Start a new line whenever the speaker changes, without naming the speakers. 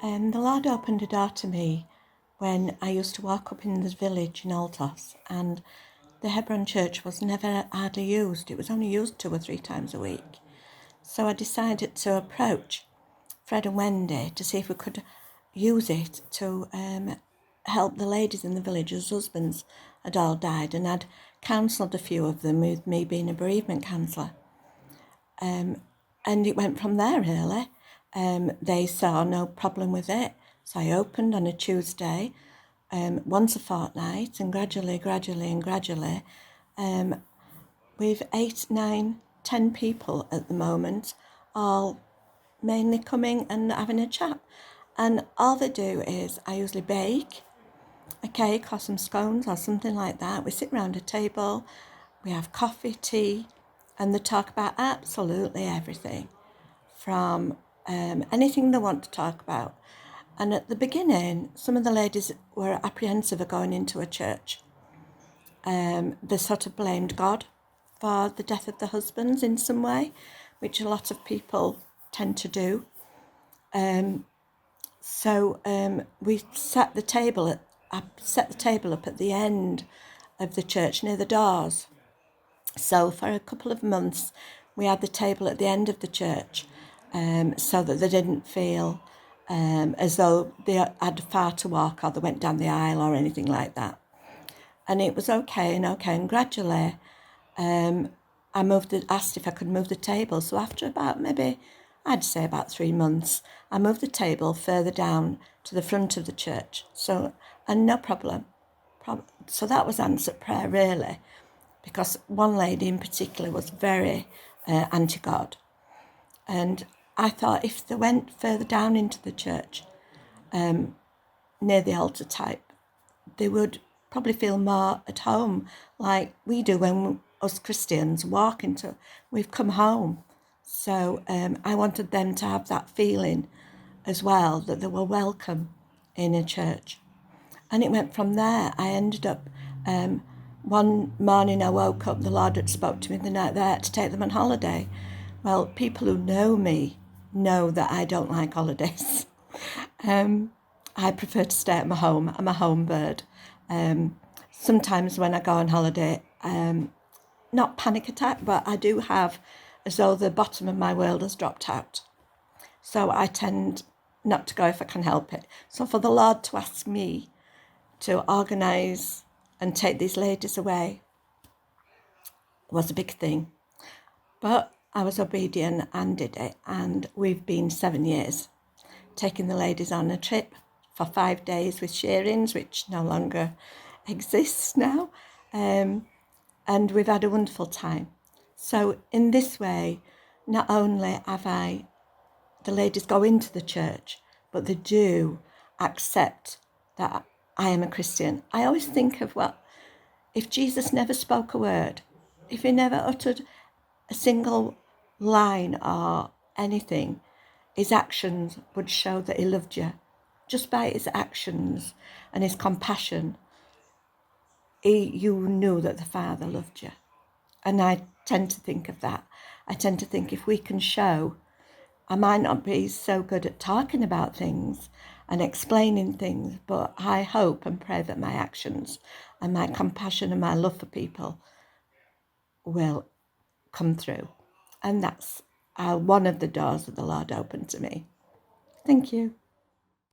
The Lord opened a door to me when I used to walk up in the village in Altos, and the Hebron church was never hardly used. It was only used 2 or 3 times a week. So I decided to approach Fred and Wendy to see if we could use it to help the ladies in the village whose husbands had all died, and I'd counselled a few of them with me being a bereavement counsellor. And it went from there, really. They saw no problem with it. So I opened on a Tuesday, once a fortnight, and gradually, we've 8, 9, 10 people at the moment, all mainly coming and having a chat. And all they do is, I usually bake a cake or some scones or something like that. We sit round a table, we have coffee, tea, and they talk about absolutely everything, from anything they want to talk about. And at the beginning, some of the ladies were apprehensive of going into a church. They sort of blamed God for the death of the husbands in some way, which a lot of people tend to do. So we set the table up at the end of the church near the doors. So for a couple of months, we had the table at the end of the church, so that they didn't feel as though they had far to walk or they went down the aisle or anything like that. And it was okay. And gradually, I asked if I could move the table. So after about I'd say about 3 months, I moved the table further down to the front of the church. And no problem. So that was answered prayer, really, because one lady in particular was very anti-God. And I thought if they went further down into the church, near the altar type, they would probably feel more at home, like we do when us Christians we've come home. So I wanted them to have that feeling as well, that they were welcome in a church. And it went from there. I ended up, one morning I woke up, the Lord had spoke to me the night there to take them on holiday. Well, people who know me know that I don't like holidays. I prefer to stay at my home. I'm a home bird. Sometimes when I go on holiday, not panic attack, but I do have as though the bottom of my world has dropped out. So I tend not to go if I can help it. So for the Lord to ask me to organise and take these ladies away was a big thing. But I was obedient and did it. And we've been 7 years, taking the ladies on a trip for 5 days with shearings, which no longer exists now. And we've had a wonderful time. So in this way, not only have the ladies go into the church, but they do accept that I am a Christian. I always think of if Jesus never spoke a word, if he never uttered a single line or anything, his actions would show that he loved you. Just by his actions and his compassion, you knew that the Father loved you. And I tend to think of that. I tend to think if we can show, I might not be so good at talking about things and explaining things, but I hope and pray that my actions and my compassion and my love for people will come through. And that's one of the doors that the Lord opened to me. Thank you.